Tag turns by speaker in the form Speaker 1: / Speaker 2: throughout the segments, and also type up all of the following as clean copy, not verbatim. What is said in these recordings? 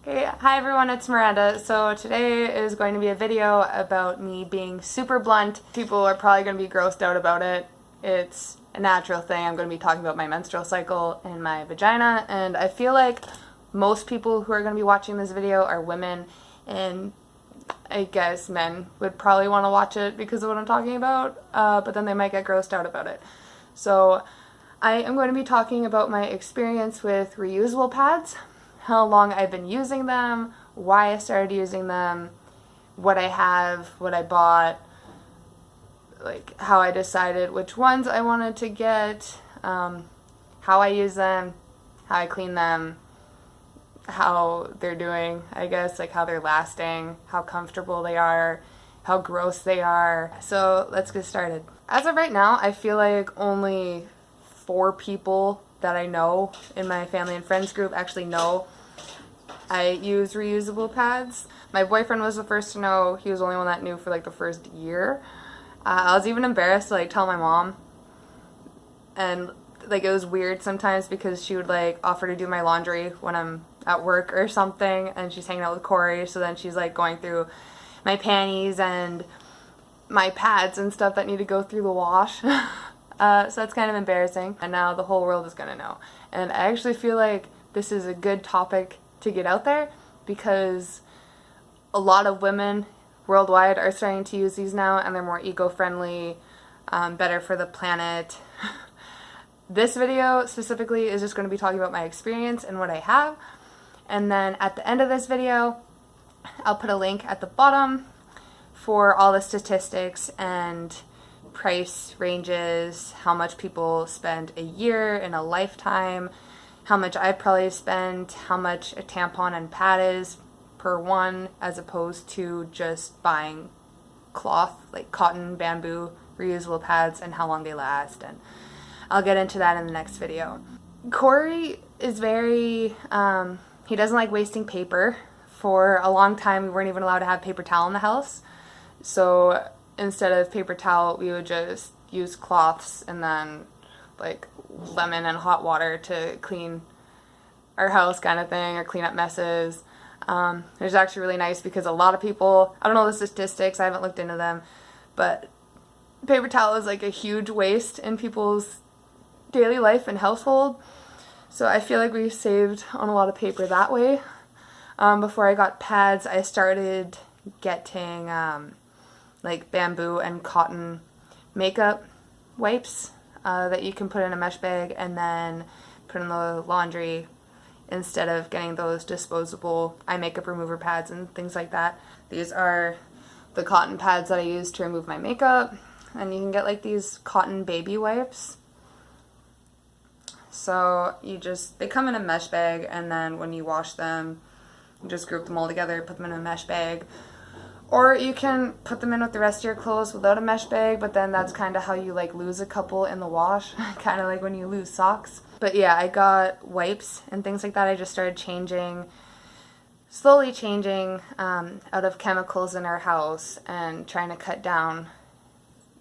Speaker 1: Okay, hi everyone, it's Miranda. So today is going to be a video about me being super blunt. People are probably going to be grossed out about it. It's a natural thing. I'm going to be talking about my menstrual cycle and my vagina, and I feel like most people who are going to be watching this video are women, and I guess men would probably want to watch it because of what I'm talking about, but then they might get grossed out about it. So I am going to be talking about my experience with reusable pads, how long I've been using them, why I started using them, what I have, what I bought, like how I decided which ones I wanted to get, how I use them, how I clean them, how they're doing, I guess, like how they're lasting, how comfortable they are, how gross they are. So let's get started. As of right now, I feel like only 4 people that I know in my family and friends group actually know I use reusable pads. My boyfriend was the first to know. He was the only one that knew for like the first year. I was even embarrassed to like tell my mom, and like it was weird sometimes because she would like offer to do my laundry when I'm at work or something, and she's hanging out with Corey, so then she's like going through my panties and my pads and stuff that need to go through the wash. So that's kind of embarrassing, and now the whole world is gonna know. And I actually feel like this is a good topic to get out there because a lot of women worldwide are starting to use these now, and they're more eco-friendly, better for the planet. This video specifically is just going to be talking about my experience and what I have, and then at the end of this video I'll put a link at the bottom for all the statistics and price ranges, how much people spend a year in a lifetime, how much I probably spend, how much a tampon and pad is per one, as opposed to just buying cloth, like cotton, bamboo, reusable pads, and how long they last, and I'll get into that in the next video. Corey is very, he doesn't like wasting paper. For a long time we weren't even allowed to have paper towel in the house, so instead of paper towel we would just use cloths and then like lemon and hot water to clean our house kind of thing, or clean up messes. It's actually really nice because a lot of people, I don't know the statistics, I haven't looked into them, but paper towel is like a huge waste in people's daily life and household. So I feel like we've saved on a lot of paper that way. Before I got pads, I started getting like bamboo and cotton makeup wipes that you can put in a mesh bag and then put in the laundry instead of getting those disposable eye makeup remover pads and things like that. These are the cotton pads that I use to remove my makeup, and you can get like these cotton baby wipes. So they come in a mesh bag, and then when you wash them, you just group them all together, put them in a mesh bag. Or you can put them in with the rest of your clothes without a mesh bag, but then that's kind of how you like lose a couple in the wash, kind of like when you lose socks. But yeah, I got wipes and things like that. I just started slowly changing out of chemicals in our house and trying to cut down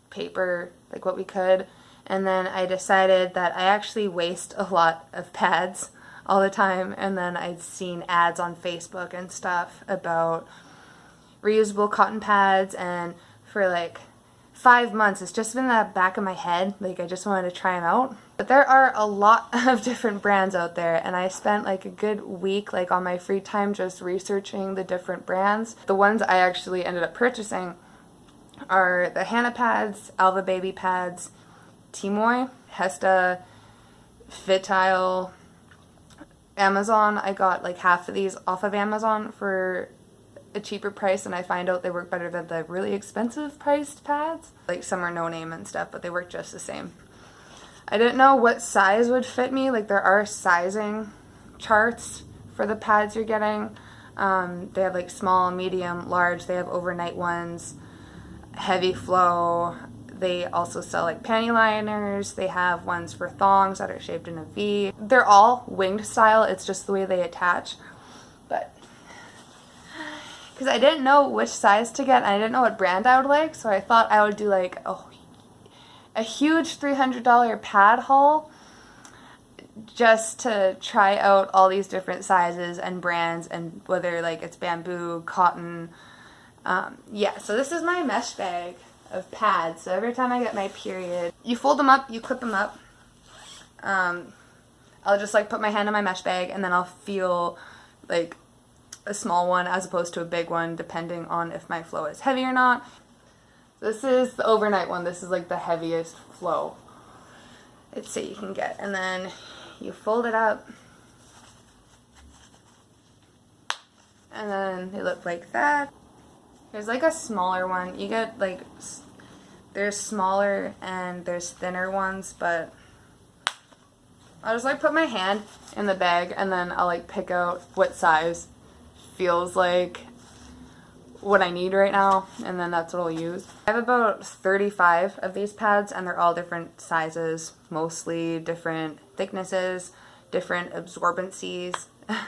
Speaker 1: paper like what we could. And then I decided that I actually waste a lot of pads all the time, and then I'd seen ads on Facebook and stuff about reusable cotton pads, and for like 5 months it's just been in the back of my head, like I just wanted to try them out. But there are a lot of different brands out there, and I spent like a good week like on my free time just researching the different brands. The ones I actually ended up purchasing are the Hannah pads, Alva Baby pads, Teamoy, Hesta, Fitile, Amazon. I got like half of these off of Amazon for a cheaper price, and I find out they work better than the really expensive priced pads. Like some are no name and stuff, but they work just the same. I didn't know what size would fit me. Like there are sizing charts for the pads you're getting. They have like small, medium, large. They have overnight ones, heavy flow. They also sell like panty liners. They have ones for thongs that are shaped in a V. They're all winged style. It's just the way they attach. But because I didn't know which size to get, and I didn't know what brand I would like, so I thought I would do like a huge $300 pad haul just to try out all these different sizes and brands, and whether like it's bamboo, cotton. Yeah, so this is my mesh bag of pads. So every time I get my period, you fold them up, you clip them up. I'll just like put my hand in my mesh bag, and then I'll feel like a small one as opposed to a big one, depending on if my flow is heavy or not. This is the overnight one. This is like the heaviest flow I'd say you can get. And then you fold it up, and then they look like that. There's like a smaller one. You get like, there's smaller and there's thinner ones, but I'll just like put my hand in the bag, and then I'll like pick out what size feels like what I need right now, and then that's what I'll use. I have about 35 of these pads, and they're all different sizes, mostly different thicknesses, different absorbencies. I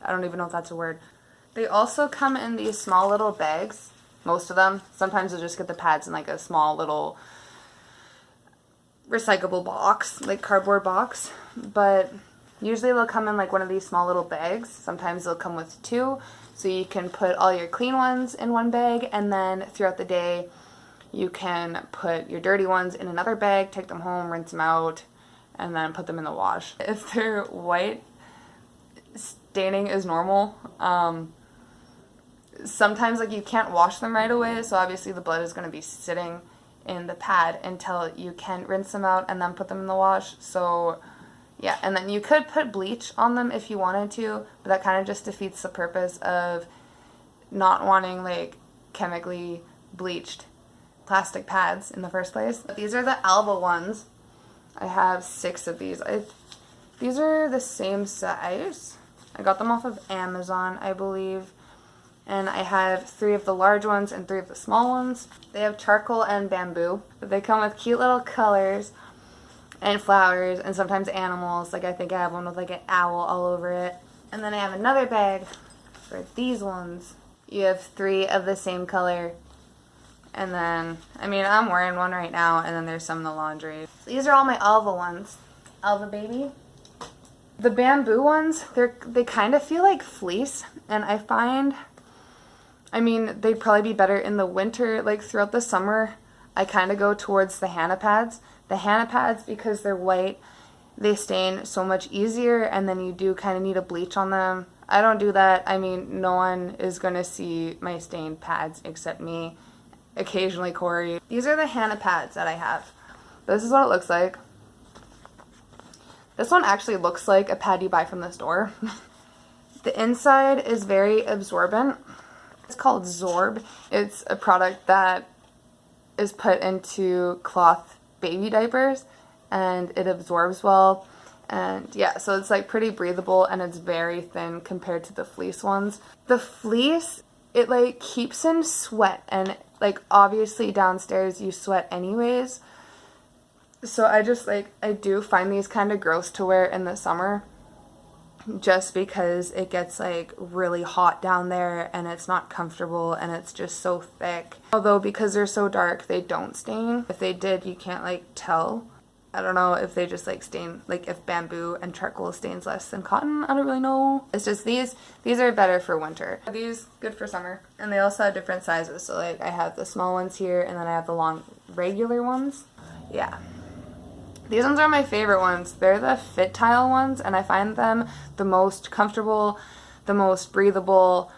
Speaker 1: don't even know if that's a word. They also come in these small little bags, most of them. Sometimes you'll just get the pads in like a small little recyclable box, like cardboard box, but usually they'll come in like one of these small little bags. Sometimes they'll come with two, so you can put all your clean ones in one bag, and then throughout the day you can put your dirty ones in another bag, take them home, rinse them out, and then put them in the wash. If they're white, staining is normal. Sometimes like you can't wash them right away, so obviously the blood is going to be sitting in the pad until you can rinse them out and then put them in the wash. So yeah, and then you could put bleach on them if you wanted to, but that kind of just defeats the purpose of not wanting like chemically bleached plastic pads in the first place. These are the Alva ones. I have 6 of these. These are the same size. I got them off of Amazon, I believe. And I have 3 of the large ones and 3 of the small ones. They have charcoal and bamboo, but they come with cute little colors and flowers and sometimes animals. Like I think I have one with like an owl all over it. And then I have another bag for these ones. You have 3 of the same color. And then, I mean, I'm wearing one right now, and then there's some in the laundry. So these are all my Alva ones. Alva Baby. The bamboo ones, they kind of feel like fleece, and I find, I mean, they'd probably be better in the winter. Like throughout the summer, I kind of go towards the Hesta pads. The Hesta pads, because they're white, they stain so much easier, and then you do kind of need a bleach on them. I don't do that. I mean, no one is going to see my stained pads except me. Occasionally Corey. These are the Hesta pads that I have. This is what it looks like. This one actually looks like a pad you buy from the store. The inside is very absorbent. It's called Zorb. It's a product that is put into cloth baby diapers, and it absorbs well. And yeah, so it's like pretty breathable, and it's very thin compared to the fleece ones. The fleece, it like keeps in sweat, and like obviously downstairs you sweat anyways. So I do find these kind of gross to wear in the summer, just because it gets like really hot down there and it's not comfortable and it's just so thick. Although because they're so dark, they don't stain. If they did, you can't like tell. I don't know if they just like stain, like if bamboo and charcoal stains less than cotton. I don't really know. It's just these are better for winter. These good for summer. And they also have different sizes. So like I have the small ones here, and then I have the long regular ones. Yeah. These ones are my favorite ones. They're the fit tile ones, and I find them the most comfortable, the most breathable.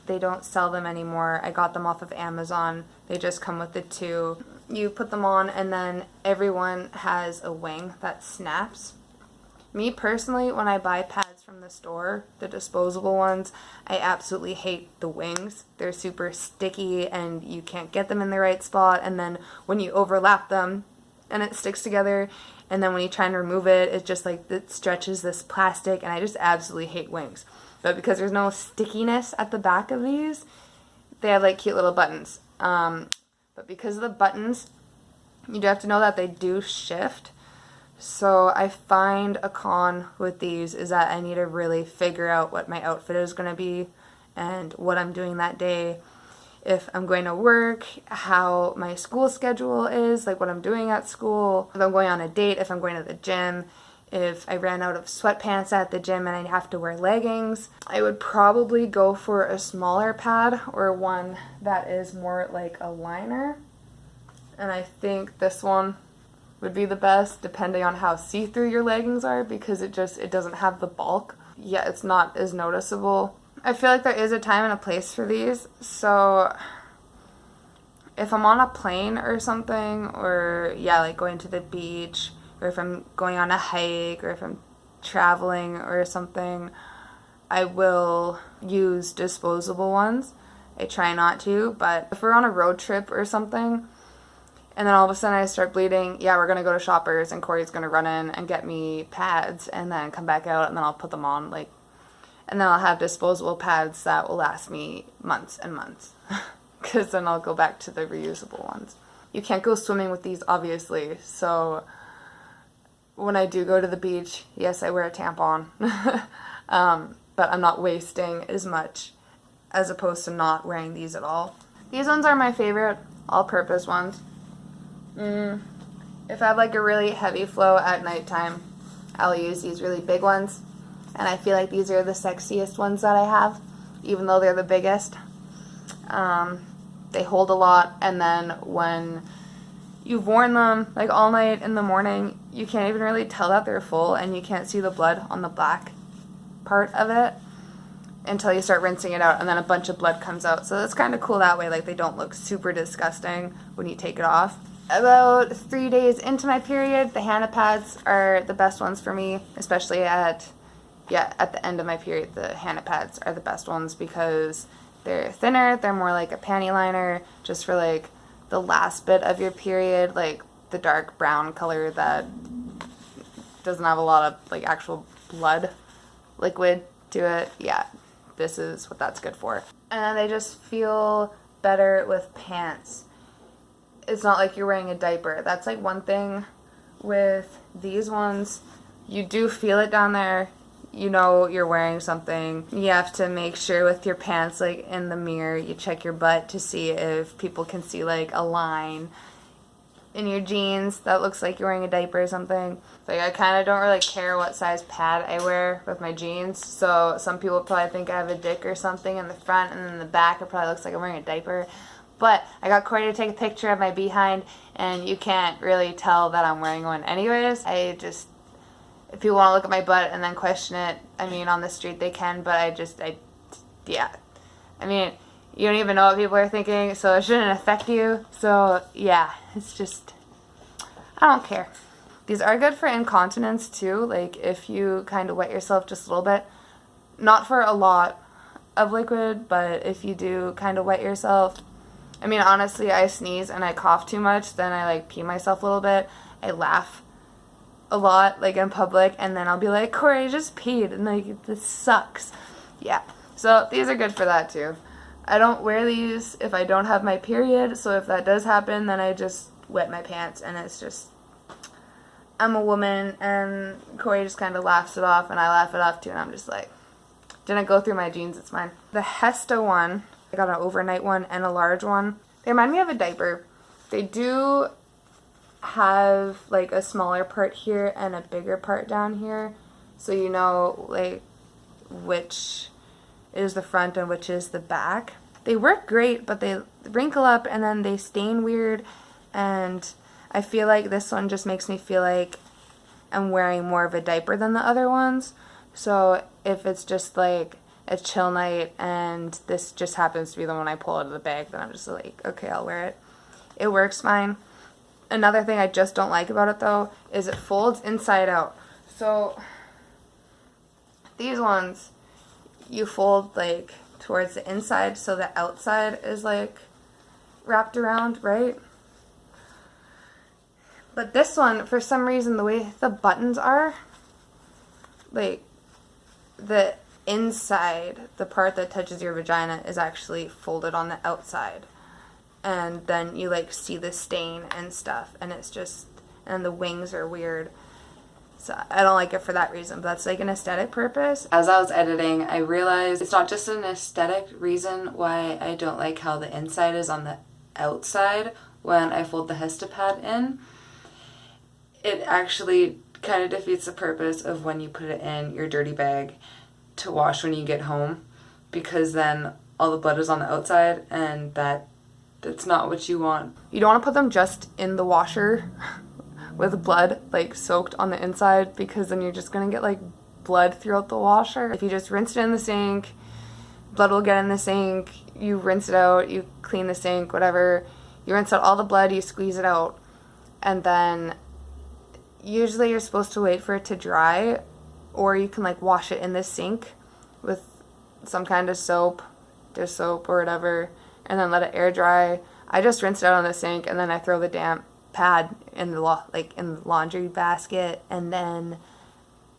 Speaker 1: They don't sell them anymore. I got them off of Amazon. They just come with the 2. You put them on, and then everyone has a wing that snaps. Me personally, when I buy pads from the store, the disposable ones, I absolutely hate the wings. They're super sticky, and you can't get them in the right spot, and then when you overlap them, and it sticks together, and then when you try and remove it, it just like, it stretches this plastic, and I just absolutely hate wings. But because there's no stickiness at the back of these, they have like cute little buttons. But because of the buttons, you do have to know that they do shift. So I find a con with these is that I need to really figure out what my outfit is going to be and what I'm doing that day. If I'm going to work, how my school schedule is, like what I'm doing at school, if I'm going on a date, if I'm going to the gym. if I ran out of sweatpants at the gym and I'd have to wear leggings, I would probably go for a smaller pad or one that is more like a liner. And I think this one would be the best depending on how see-through your leggings are, because it doesn't have the bulk. Yeah, it's not as noticeable. I feel like there is a time and a place for these, so if I'm on a plane or something, or yeah, like going to the beach, or if I'm going on a hike, or if I'm traveling or something, I will use disposable ones. I try not to, but if we're on a road trip or something, and then all of a sudden I start bleeding, yeah, we're going to go to Shoppers, and Corey's going to run in and get me pads, and then come back out, and then I'll put them on, like, and then I'll have disposable pads that will last me months and months, because then I'll go back to the reusable ones. You can't go swimming with these, obviously, so when I do go to the beach, yes, I wear a tampon, but I'm not wasting as much as opposed to not wearing these at all. These ones are my favorite all-purpose ones. If I have like a really heavy flow at nighttime, I'll use these really big ones, and I feel like these are the sexiest ones that I have, even though they're the biggest. They hold a lot, and then when you've worn them like all night in the morning, you can't even really tell that they're full, and you can't see the blood on the black part of it until you start rinsing it out, and then a bunch of blood comes out. So that's kind of cool that way, like they don't look super disgusting when you take it off. About 3 days into my period, the Hesta pads are the best ones for me, especially at the end of my period. The Hesta pads are the best ones because they're thinner, they're more like a panty liner, just for like the last bit of your period, like the dark brown color that doesn't have a lot of like actual blood liquid to it. Yeah, this is what that's good for. And they just feel better with pants. It's not like you're wearing a diaper. That's like one thing with these ones. You do feel it down there. You know you're wearing something. You have to make sure with your pants, like in the mirror, you check your butt to see if people can see like a line in your jeans that looks like you're wearing a diaper or something. Like I kind of don't really care what size pad I wear with my jeans. So some people probably think I have a dick or something in the front, and in the back it probably looks like I'm wearing a diaper. But I got Corey to take a picture of my behind, and you can't really tell that I'm wearing one anyways. If people want to look at my butt and then question it, I mean, on the street they can, but yeah. I mean, you don't even know what people are thinking, so it shouldn't affect you. So, yeah, it's just, I don't care. These are good for incontinence, too. Like, if you kind of wet yourself just a little bit. Not for a lot of liquid, but if you do kind of wet yourself. I mean, honestly, I sneeze and I cough too much, then I, like, pee myself a little bit. I laugh a lot, like, in public, and then I'll be like, Corey, I just peed, and, like, this sucks. Yeah, so these are good for that, too. I don't wear these if I don't have my period, so if that does happen, then I just wet my pants, and it's just, I'm a woman, and Corey just kind of laughs it off, and I laugh it off, too, and I'm just like, didn't go through my jeans, it's fine. The Hesta one, I got an overnight one and a large one. They remind me of a diaper. They do have like a smaller part here and a bigger part down here, so you know like which is the front and which is the back. They work great, but they wrinkle up and then they stain weird, and I feel like this one just makes me feel like I'm wearing more of a diaper than the other ones. So if it's just like a chill night and this just happens to be the one I pull out of the bag, then I'm just like, okay, I'll wear it. It works fine. Another thing I just don't like about it, though, is it folds inside out. So these ones, you fold like towards the inside, so the outside is like wrapped around, right? But this one, for some reason, the way the buttons are, like the inside, the part that touches your vagina, is actually folded on the outside. And then you like see the stain and stuff, and it's just, and the wings are weird. So I don't like it for that reason, but that's like an aesthetic purpose. As I was editing, I realized it's not just an aesthetic reason why I don't like how the inside is on the outside when I fold the Hesta pad in. It actually kind of defeats the purpose of when you put it in your dirty bag to wash when you get home, because then all the blood is on the outside, and that's not what you want. You don't want to put them just in the washer with blood like soaked on the inside, because then you're just gonna get like blood throughout the washer. If you just rinse it in the sink, blood will get in the sink, you rinse it out, you clean the sink, whatever, you rinse out all the blood, you squeeze it out, and then usually you're supposed to wait for it to dry, or you can like wash it in the sink with some kind of soap, dish soap or whatever, and then let it air dry. I just rinse it out on the sink, and then I throw the damp pad in the in the laundry basket, and then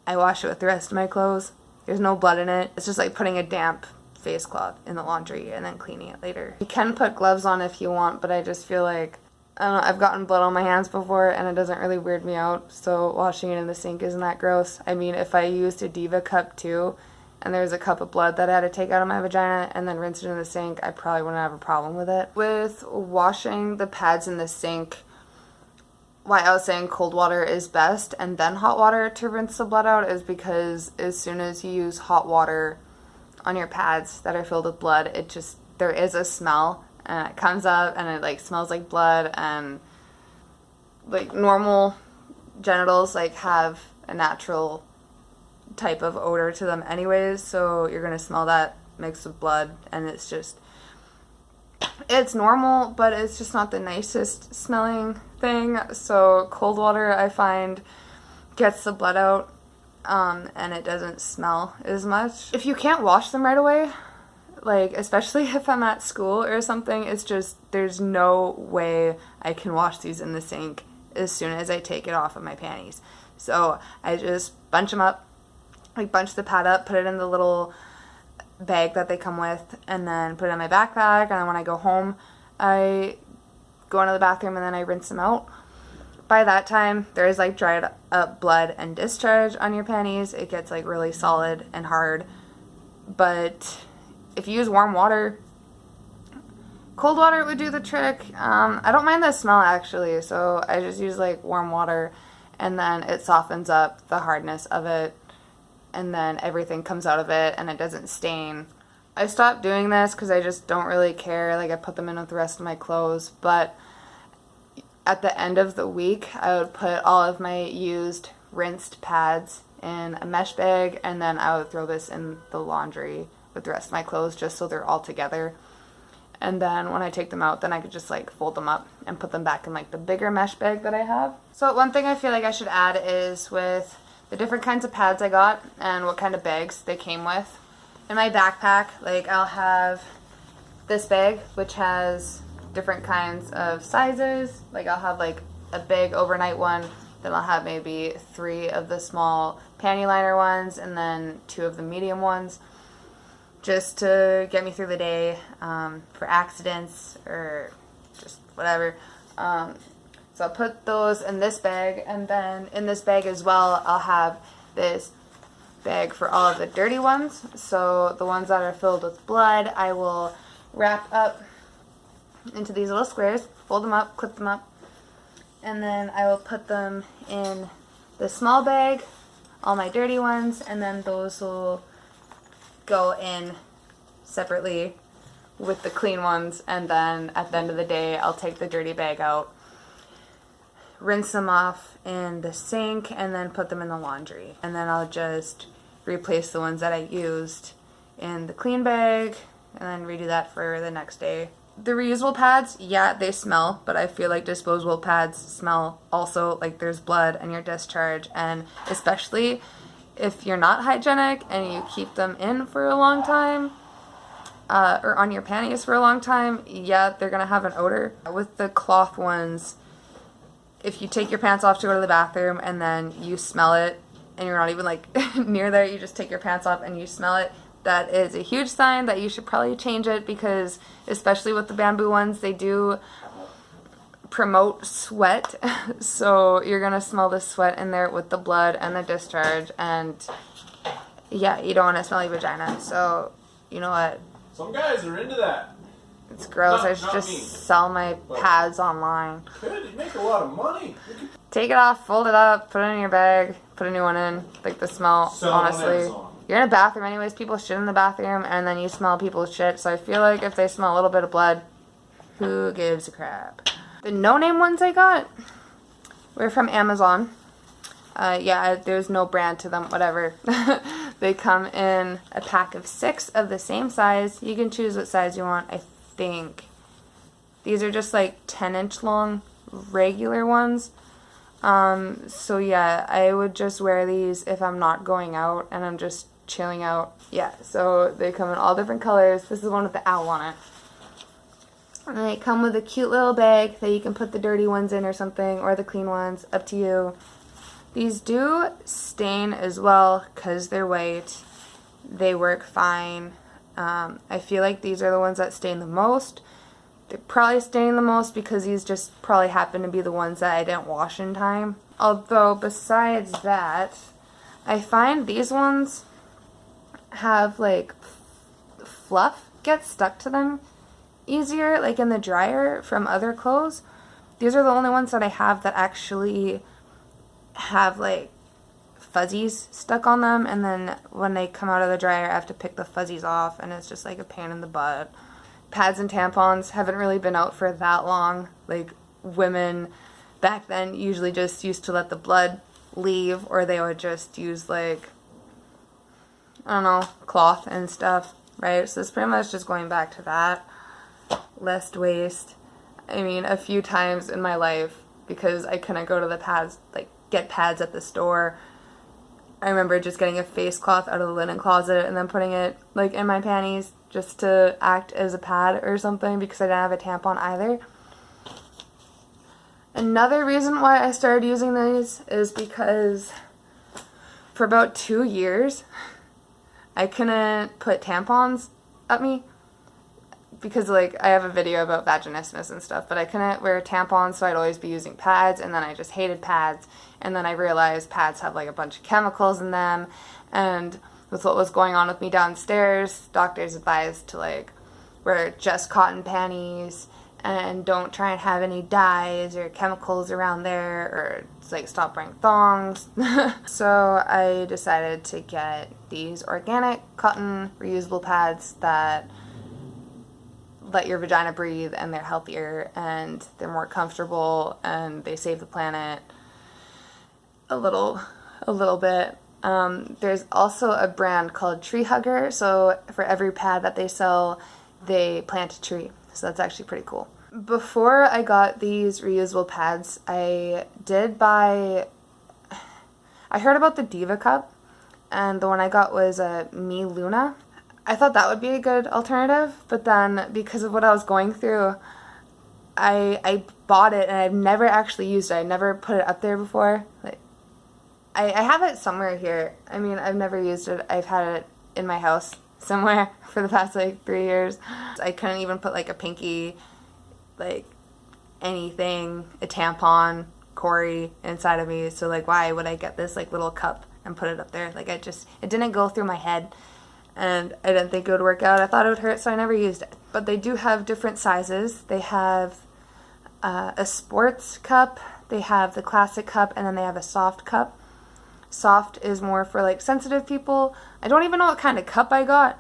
Speaker 1: I wash it with the rest of my clothes. There's no blood in it. It's just like putting a damp face cloth in the laundry and then cleaning it later. You can put gloves on if you want, but I just feel like, I don't know, I've gotten blood on my hands before and it doesn't really weird me out, so washing it in the sink isn't that gross. I mean, if I used a Diva cup too, and there was a cup of blood that I had to take out of my vagina and then rinse it in the sink, I probably wouldn't have a problem with it. With washing the pads in the sink, why I was saying cold water is best and then hot water to rinse the blood out is because as soon as you use hot water on your pads that are filled with blood, there is a smell, and it comes up and it like smells like blood, and like normal genitals like have a natural type of odor to them anyways, so you're gonna smell that mixed with blood, and it's normal, but it's just not the nicest smelling thing. So cold water, I find, gets the blood out, and it doesn't smell as much. If you can't wash them right away, like especially if I'm at school or something, it's just, there's no way I can wash these in the sink as soon as I take it off of my panties. So I just bunch them up, like bunch the pad up, put it in the little bag that they come with, and then put it in my backpack, and then when I go home I go into the bathroom and then I rinse them out. By that time there is like dried up blood and discharge on your panties. It gets like really solid and hard, but if you use warm water, cold water would do the trick. I don't mind the smell actually, so I just use like warm water, and then it softens up the hardness of it, and then everything comes out of it and it doesn't stain. I stopped doing this because I just don't really care. Like I put them in with the rest of my clothes, but at the end of the week I would put all of my used rinsed pads in a mesh bag, and then I would throw this in the laundry with the rest of my clothes just so they're all together. And then when I take them out, then I could just like fold them up and put them back in like the bigger mesh bag that I have. So one thing I feel like I should add is with the different kinds of pads I got and what kind of bags they came with. In my backpack, like I'll have this bag which has different kinds of sizes. Like I'll have like a big overnight one, then I'll have maybe 3 of the small panty liner ones, and then 2 of the medium ones, just to get me through the day, for accidents or just whatever. So I'll put those in this bag, and then in this bag as well I'll have this bag for all of the dirty ones. So the ones that are filled with blood I will wrap up into these little squares, fold them up, clip them up, and then I will put them in the small bag, all my dirty ones, and then those will go in separately with the clean ones. And then at the end of the day I'll take the dirty bag out, rinse them off in the sink, and then put them in the laundry, and then I'll just replace the ones that I used in the clean bag and then redo that for the next day. The reusable pads, yeah, they smell, but I feel like disposable pads smell also, like there's blood and your discharge, and especially if you're not hygienic and you keep them in for a long time, or on your panties for a long time, yeah, they're gonna have an odor. With the cloth ones, if you take your pants off to go to the bathroom and then you smell it and you're not even like near there, you just take your pants off and you smell it, that is a huge sign that you should probably change it, because especially with the bamboo ones, they do promote sweat. So you're gonna smell the sweat in there with the blood and the discharge, and yeah, you don't want to smell your vagina. So you know what?
Speaker 2: Some guys are into that.
Speaker 1: It's gross. I should
Speaker 2: Not
Speaker 1: just
Speaker 2: me.
Speaker 1: sell my pads online.
Speaker 2: Good, you make a lot of money.
Speaker 1: Take it off, fold it up, put it in your bag, put a new one in. Like the smell,
Speaker 2: Sell it on
Speaker 1: honestly.
Speaker 2: Amazon.
Speaker 1: You're in a bathroom anyways, people shit in the bathroom, and then you smell people's shit. So I feel like if they smell a little bit of blood, who gives a crap? The no-name ones I got were from Amazon. Yeah, there's no brand to them, whatever. They come in a pack of 6 of the same size. You can choose what size you want, I think. These are just like 10-inch long regular ones. So yeah, I would just wear these if I'm not going out and I'm just chilling out. Yeah, so they come in all different colors. This is one with the owl on it. And they come with a cute little bag that you can put the dirty ones in or something, or the clean ones, up to you. These do stain as well because they're white. They work fine. I feel like these are the ones that stain the most. They're probably staining the most because these just probably happen to be the ones that I didn't wash in time. Although besides that, I find these ones have like fluff gets stuck to them easier, like in the dryer from other clothes. These are the only ones that I have that actually have like fuzzies stuck on them, and then when they come out of the dryer I have to pick the fuzzies off, and it's just like a pain in the butt. Pads and tampons haven't really been out for that long. Like, women back then usually just used to let the blood leave, or they would just use like, I don't know, cloth and stuff, right? So it's pretty much just going back to that. Less waste. I mean, a few times in my life, because I couldn't go to the pads, like get pads at the store, I remember just getting a face cloth out of the linen closet and then putting it like in my panties just to act as a pad or something, because I didn't have a tampon either. Another reason why I started using these is because for about 2 years I couldn't put tampons up me, because like I have a video about vaginismus and stuff, but I couldn't wear tampons, so I'd always be using pads, and then I just hated pads, and then I realized pads have like a bunch of chemicals in them, and with what was going on with me downstairs, doctors advised to like wear just cotton panties and don't try and have any dyes or chemicals around there, or it's like stop wearing thongs. So I decided to get these organic cotton reusable pads that let your vagina breathe, and they're healthier and they're more comfortable and they save the planet a little bit. There's also a brand called Tree Hugger, so for every pad that they sell they plant a tree, so that's actually pretty cool. Before I got these reusable pads, I heard about the Diva Cup, and the one I got was a Me Luna. I thought that would be a good alternative, but then because of what I was going through, I bought it and I've never actually used it. I never put it up there before. Like, I have it somewhere here. I mean, I've never used it. I've had it in my house somewhere for the past like 3 years. I couldn't even put like a pinky, like anything, a tampon, Corey inside of me. So like, why would I get this like little cup and put it up there? Like, it didn't go through my head. And I didn't think it would work out. I thought it would hurt, so I never used it. But they do have different sizes. They have a sports cup, they have the classic cup, and then they have a soft cup. Soft is more for like sensitive people. I don't even know what kind of cup I got.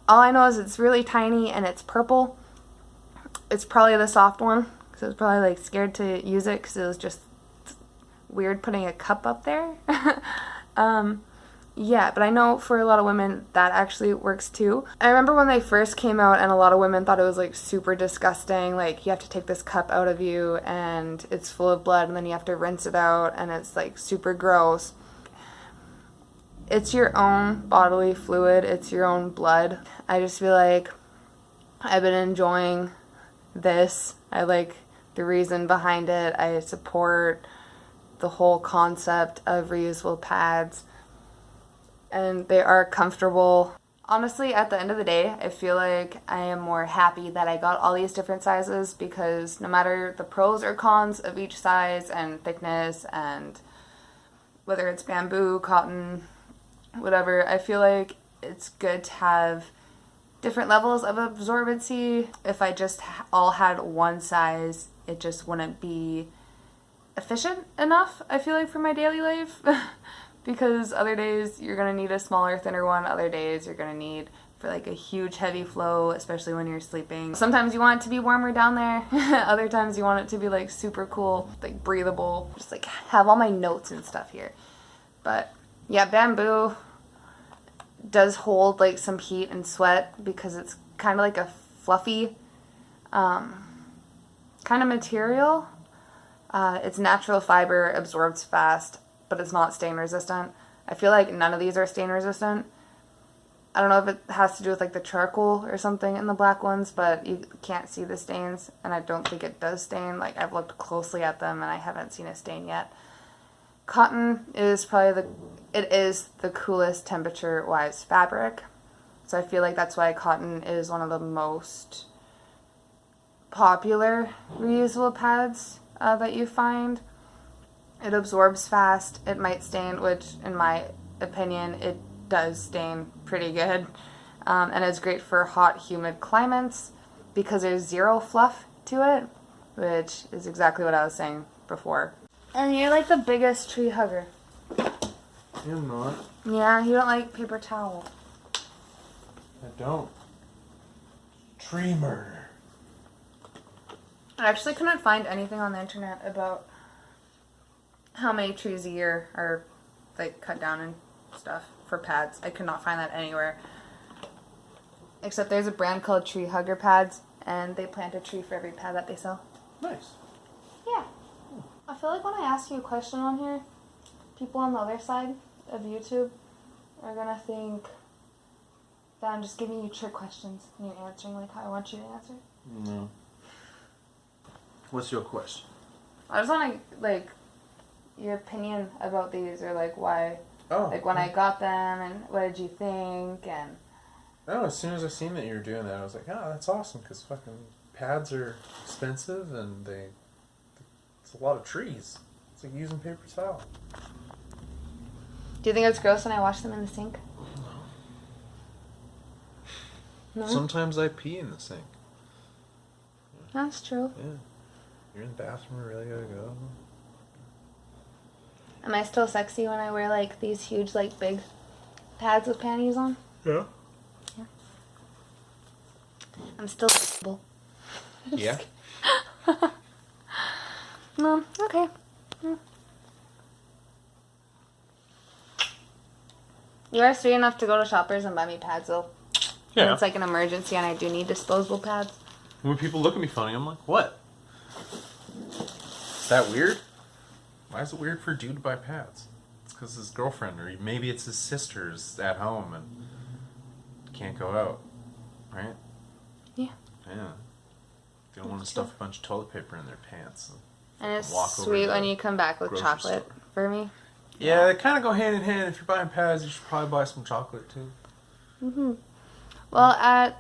Speaker 1: All I know is it's really tiny and it's purple. It's probably the soft one, because I was probably like scared to use it because it was just weird putting a cup up there. Yeah, but I know for a lot of women that actually works too. I remember when they first came out and a lot of women thought it was like super disgusting. Like, you have to take this cup out of you and it's full of blood and then you have to rinse it out and it's like super gross. It's your own bodily fluid. It's your own blood. I just feel like I've been enjoying this. I like the reason behind it. I support the whole concept of reusable pads. And they are comfortable. Honestly, at the end of the day, I feel like I am more happy that I got all these different sizes, because no matter the pros or cons of each size and thickness and whether it's bamboo, cotton, whatever, I feel like it's good to have different levels of absorbency. If I just all had one size, it just wouldn't be efficient enough, I feel like, for my daily life. Because other days you're going to need a smaller, thinner one. Other days you're going to need for like a huge heavy flow, especially when you're sleeping. Sometimes you want it to be warmer down there. Other times you want it to be like super cool, like breathable. Just like have all my notes and stuff here. But yeah, bamboo does hold like some heat and sweat because it's kind of like a fluffy kind of material. It's natural fiber, absorbs fast, but it's not stain resistant. I feel like none of these are stain resistant. I don't know if it has to do with like the charcoal or something in the black ones, but you can't see the stains, and I don't think it does stain. Like, I've looked closely at them and I haven't seen a stain yet. Cotton is probably it is the coolest temperature-wise fabric. So I feel like that's why cotton is one of the most popular reusable pads that you find. It absorbs fast. It might stain, which in my opinion it does stain pretty good. And it's great for hot, humid climates because there's zero fluff to it, which is exactly what I was saying before. And you're like the biggest tree hugger.
Speaker 2: You're not.
Speaker 1: Yeah, you don't like paper towel.
Speaker 2: I don't. Tree murder.
Speaker 1: I actually couldn't find anything on the internet about how many trees a year are like cut down and stuff for pads. I could not find that anywhere. Except there's a brand called Tree Hugger Pads, and they plant a tree for every pad that they sell.
Speaker 2: Nice.
Speaker 1: Yeah. I feel like when I ask you a question on here, people on the other side of YouTube are gonna think that I'm just giving you trick questions and you're answering like how I want you to answer.
Speaker 2: No. What's your question?
Speaker 1: I just want to, like, your opinion about these, or like why, like when I got them, and what did you think, and...
Speaker 2: Oh, as soon as I seen that you were doing that, I was like, oh, that's awesome, because fucking pads are expensive, and it's a lot of trees. It's like using paper towel.
Speaker 1: Do you think it's gross when I wash them in the sink? No?
Speaker 2: Sometimes I pee in the sink.
Speaker 1: That's true.
Speaker 2: Yeah. You're in the bathroom, you really gotta go.
Speaker 1: Am I still sexy when I wear, like, these huge, like, big pads with panties on?
Speaker 2: Yeah.
Speaker 1: Yeah. I'm still sexable.
Speaker 2: Yeah.
Speaker 1: No, okay. You are sweet enough to go to Shoppers and buy me pads, though.
Speaker 2: Yeah.
Speaker 1: When it's like an emergency and I do need disposable pads.
Speaker 2: When people look at me funny, I'm like, what? Is that weird? Why is it weird for a dude to buy pads? It's because his girlfriend, or maybe it's his sister's at home and can't go out, right?
Speaker 1: Yeah.
Speaker 2: Yeah. They don't want to stuff a bunch of toilet paper in their pants.
Speaker 1: And it's
Speaker 2: walk over
Speaker 1: sweet
Speaker 2: to
Speaker 1: when you come back with
Speaker 2: grocery
Speaker 1: chocolate
Speaker 2: store.
Speaker 1: for me.
Speaker 2: Yeah, they kind of go hand in hand. If you're buying pads, you should probably buy some chocolate too.
Speaker 1: Well,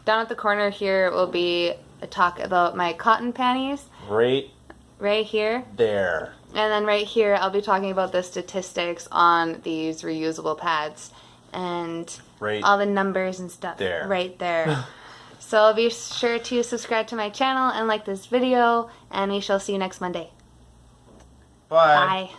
Speaker 1: down at the corner here will be a talk about my cotton panties. Right here.
Speaker 2: There.
Speaker 1: And then right here, I'll be talking about the statistics on these reusable pads. And all the numbers and stuff.
Speaker 2: There.
Speaker 1: Right there. So be sure to subscribe to my channel and like this video. And we shall see you next Monday.
Speaker 2: Bye.
Speaker 1: Bye.